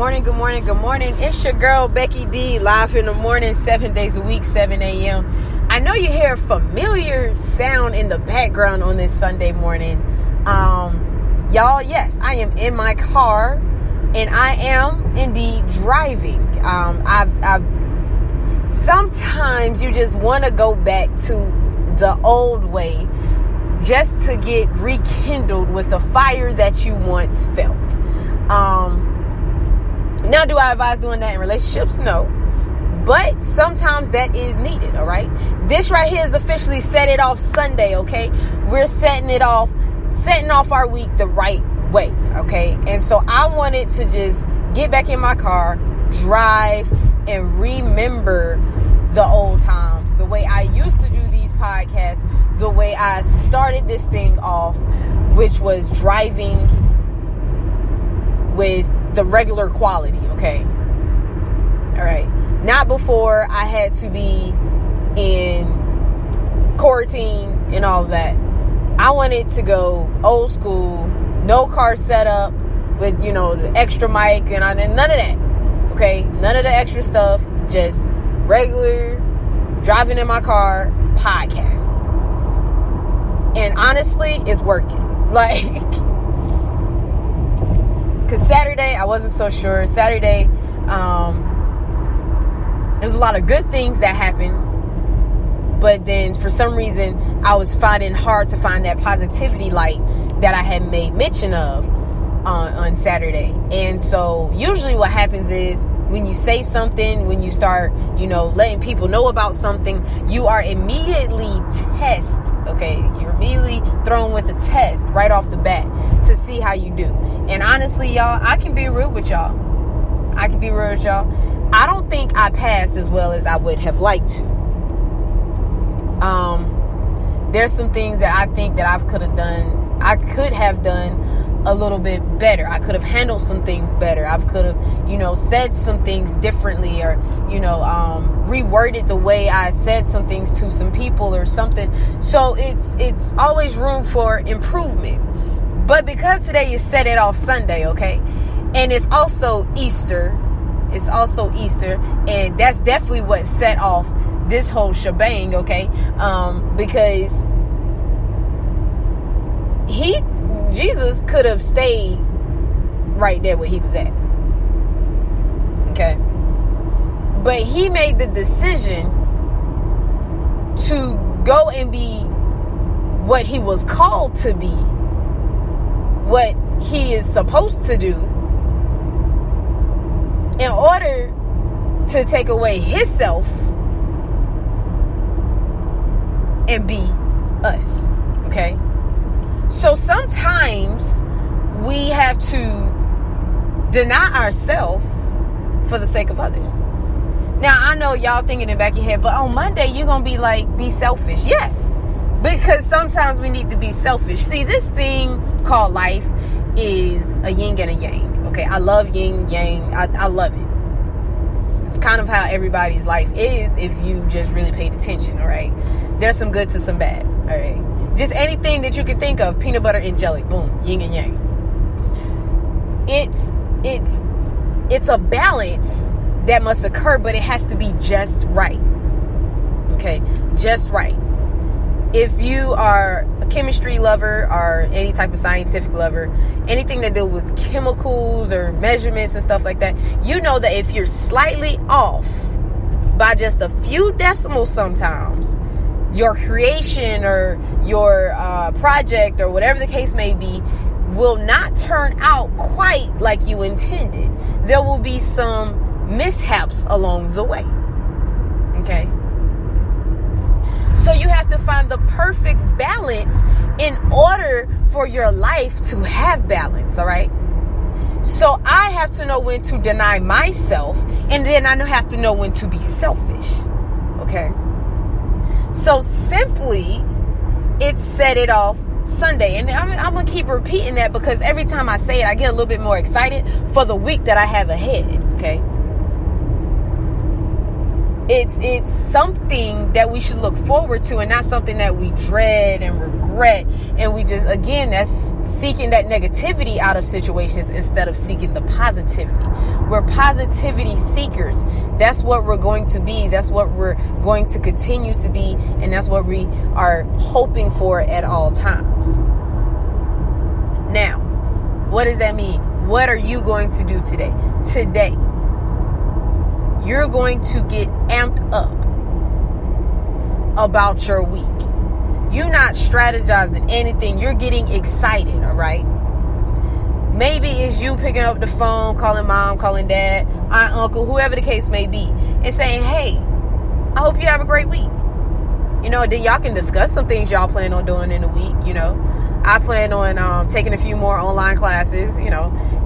morning, good morning, good morning. It's your girl, Becky D, live in the morning, 7 days a week, 7 a.m. I know you hear a familiar sound in the background on this Sunday morning. Y'all, yes, I am in my car, and I am indeed driving. Sometimes you just want to go back to the old way just to get rekindled with a fire that you once felt. Now, do I advise doing that in relationships? No. But sometimes that is needed, all right? This right here is officially Set It Off Sunday, okay? We're setting off our week the right way, okay? And so I wanted to just get back in my car, drive, and remember the old times, the way I used to do these podcasts, the way I started this thing off, which was driving with the regular quality, okay? All right. Not before I had to be in quarantine and all of that. I wanted to go old school, no car setup with, the extra mic and none of that, okay? None of the extra stuff, just regular driving in my car podcast. And honestly, it's working. Because Saturday, I wasn't so sure. Saturday, there's a lot of good things that happened. But then for some reason, I was finding hard to find that positivity light that I had made mention of on Saturday. And so usually what happens is when you say something, when you start, letting people know about something, you are immediately you're immediately thrown with a test right off the bat to see how you do. And honestly, y'all, I can be real with y'all. I don't think I passed as well as I would have liked to. There's some things that I think that I could have done a little bit better. I could have handled some things better. I could have, said some things differently, or, reworded the way I said some things to some people or something. So it's always room for improvement. But because today is Set It Off Sunday, okay? And it's also Easter. And that's definitely what set off this whole shebang, okay? Because Jesus could have stayed right there where he was at. Okay? But he made the decision to go and be what he was called to be, what he is supposed to do, in order to take away himself and be us. Okay? So sometimes we have to deny ourselves for the sake of others. Now, I know y'all thinking in the back of your head, but on Monday, you're going to be selfish. Yeah, because sometimes we need to be selfish. See, this thing called life is a yin and a yang. Okay, I love yin, yang. I love it. It's kind of how everybody's life is if you just really paid attention, all right? There's some good to some bad, all right? Just anything that you can think of, peanut butter and jelly, boom, yin and yang. It's a balance that must occur, but it has to be just right. Okay, just right. If you are a chemistry lover or any type of scientific lover, anything that deals with chemicals or measurements and stuff like that, you know that if you're slightly off by just a few decimals sometimes, your creation or your project or whatever the case may be will not turn out quite like you intended. There will be some mishaps along the way. Okay? So you have to find the perfect balance in order for your life to have balance, all right? So I have to know when to deny myself, and then I have to know when to be selfish, okay? So simply, it's Set It Off Sunday. And I'm going to keep repeating that because every time I say it, I get a little bit more excited for the week that I have ahead, okay? It's something that we should look forward to, and not something that we dread and regret. And we just, again, that's seeking that negativity out of situations instead of seeking the positivity. We're positivity seekers. That's what we're going to be. That's what we're going to continue to be. And that's what we are hoping for at all times. Now, what does that mean? What are you going to do today? Today, you're going to get amped up about your week. You're not strategizing anything. You're getting excited, all right? Maybe it's you picking up the phone, calling mom, calling dad, aunt, uncle, whoever the case may be, and saying, hey, I hope you have a great week. Then y'all can discuss some things y'all plan on doing in the week. I plan on taking a few more online classes,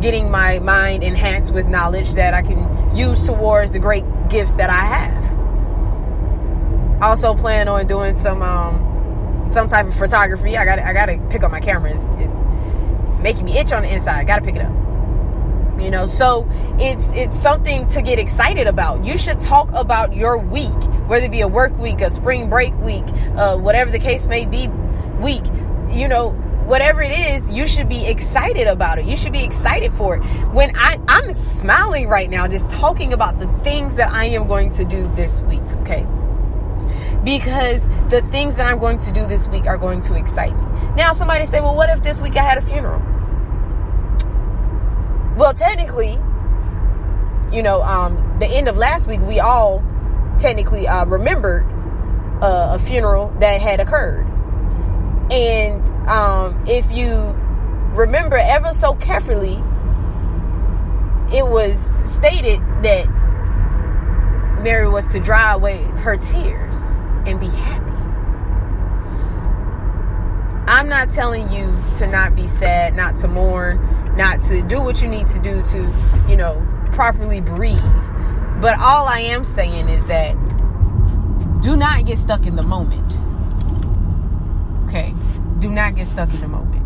getting my mind enhanced with knowledge that I can use towards the great gifts that I have. I also plan on doing some type of photography. I gotta pick up my camera. It's making me itch on the inside. I gotta pick it up. So it's something to get excited about. You should talk about your week, whether it be a work week, a spring break week, whatever the case may be, week. Whatever it is, you should be excited about it. You should be excited for it. When I'm smiling right now, just talking about the things that I am going to do this week, okay? Because the things that I'm going to do this week are going to excite me. Now, somebody say, well, what if this week I had a funeral? Well, technically, the end of last week, we all technically remembered a funeral that had occurred. And if you remember ever so carefully, it was stated that Mary was to dry away her tears and be happy. I'm not telling you to not be sad, not to mourn, not to do what you need to do to, properly breathe. But all I am saying is that do not get stuck in the moment. Okay, do not get stuck in the moment.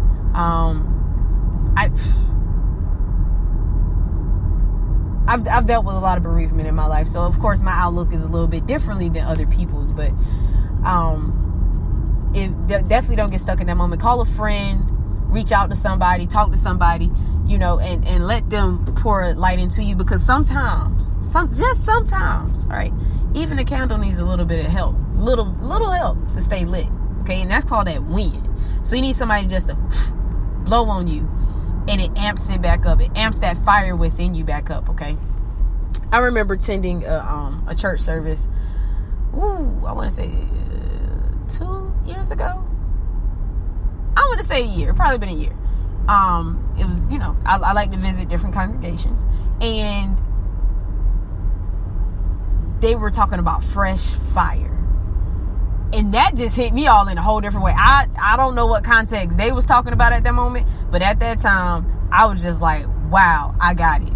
I've dealt with a lot of bereavement in my life, so of course my outlook is a little bit differently than other people's. But definitely don't get stuck in that moment. Call a friend, reach out to somebody, talk to somebody, and let them pour light into you. Because sometimes, all right, even a candle needs a little bit of help, little help to stay lit. Okay, and that's called that wind. So you need somebody just to blow on you, and it amps it back up. It amps that fire within you back up. Okay, I remember attending a church service. I want to say 2 years ago. I want to say a year. Probably been a year. It was, I like to visit different congregations, and they were talking about fresh fire. And that just hit me all in a whole different way. I don't know what context they was talking about at that moment, but at that time, I was just like, wow, I got it.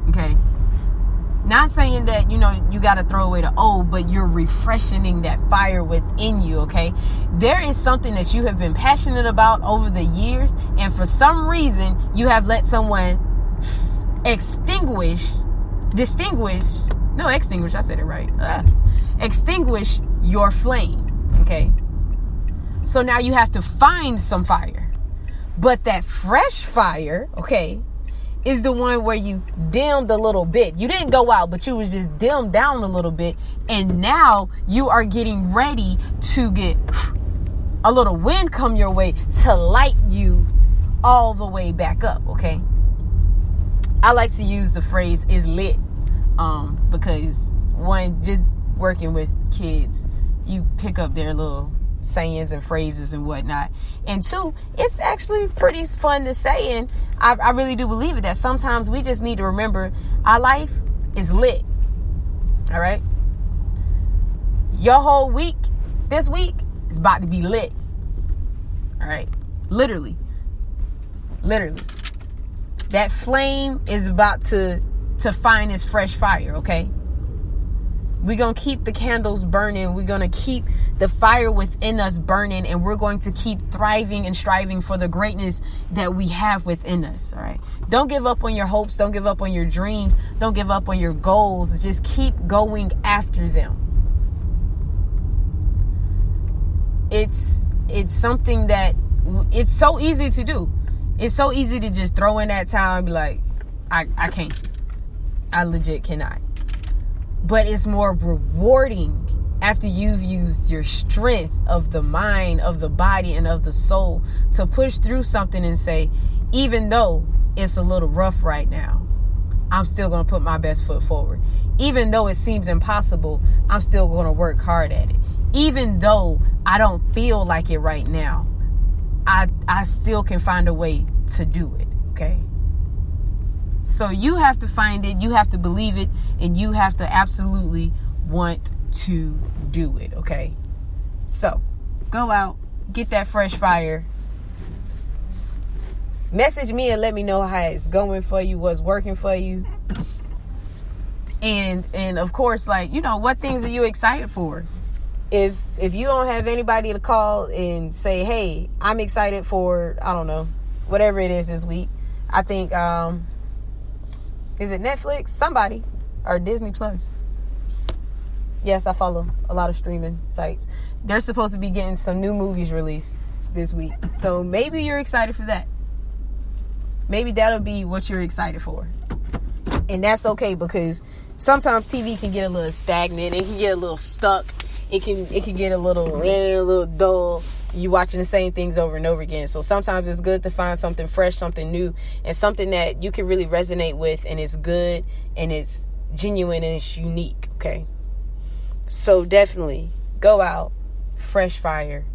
Okay. Not saying that, you got to throw away the old, but you're refreshing that fire within you, okay? There is something that you have been passionate about over the years, and for some reason, you have let someone extinguish, extinguish your flame, okay? So now you have to find some fire. But that fresh fire, okay, is the one where you dimmed a little bit. You didn't go out, but you was just dimmed down a little bit. And now you are getting ready to get a little wind come your way to light you all the way back up, okay? I like to use the phrase is lit because one, just working with kids, you pick up their little sayings and phrases and whatnot. And two, it's actually pretty fun to say, and I really do believe it, that sometimes we just need to remember our life is lit. All right, your whole week this week is about to be lit. All right, literally that flame is about to find its fresh fire. Okay, We're going to keep the candles burning. We're going to keep the fire within us burning. And we're going to keep thriving and striving for the greatness that we have within us. All right. Don't give up on your hopes. Don't give up on your dreams. Don't give up on your goals. Just keep going after them. It's something that it's so easy to do. It's so easy to just throw in that towel and be like, I can't. I legit cannot. But it's more rewarding after you've used your strength of the mind, of the body, and of the soul to push through something and say, even though it's a little rough right now, I'm still going to put my best foot forward. Even though it seems impossible, I'm still going to work hard at it. Even though I don't feel like it right now, I still can find a way to do it. Okay. So you have to find it, you have to believe it, and you have to absolutely want to do it. Okay. So go out, get that fresh fire. Message me and let me know how it's going for you, what's working for you. And of course, like, you know, what things are you excited for? If you don't have anybody to call and say, hey, I'm excited for, I don't know, whatever it is this week. I think, is it Netflix? Somebody. Or Disney Plus. Yes, I follow a lot of streaming sites. They're supposed to be getting some new movies released this week. So maybe you're excited for that. Maybe that'll be what you're excited for. And that's okay, because sometimes TV can get a little stagnant. It can get a little stuck. It can get a little dull. You watching the same things over and over again. So sometimes it's good to find something fresh, something new, and something that you can really resonate with, and it's good and it's genuine and it's unique. Okay. So definitely go out, fresh fire.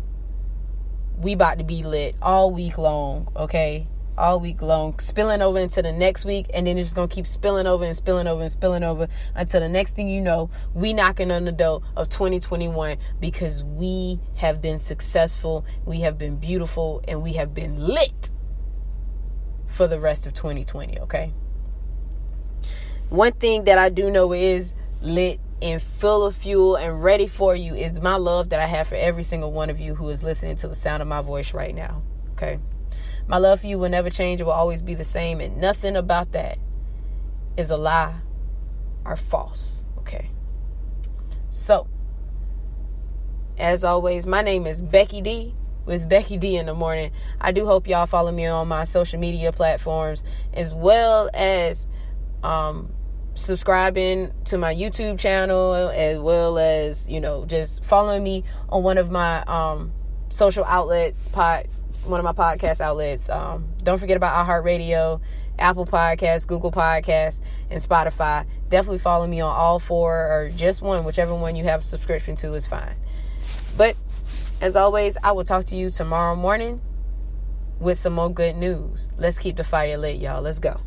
We about to be lit all week long. Okay. All week long, spilling over into the next week, and then it's just gonna keep spilling over and spilling over and spilling over until the next thing you know, we knocking on the door of 2021, because we have been successful, we have been beautiful, and we have been lit for the rest of 2020. Okay. One thing that I do know is lit and full of fuel and ready for you is my love that I have for every single one of you who is listening to the sound of my voice right now. Okay. My love for you will never change. It will always be the same. And nothing about that is a lie or false. Okay. So, as always, my name is Becky D with Becky D in the Morning. I do hope y'all follow me on my social media platforms, as well as subscribing to my YouTube channel, as well as, you know, just following me on one of my social outlets, one of my podcast outlets. Don't forget about iHeartRadio, Apple Podcasts, Google Podcasts, and Spotify. Definitely follow me on all four, or just one, whichever one you have a subscription to is fine. But as always, I will talk to you tomorrow morning with some more good news. Let's keep the fire lit, y'all. Let's go.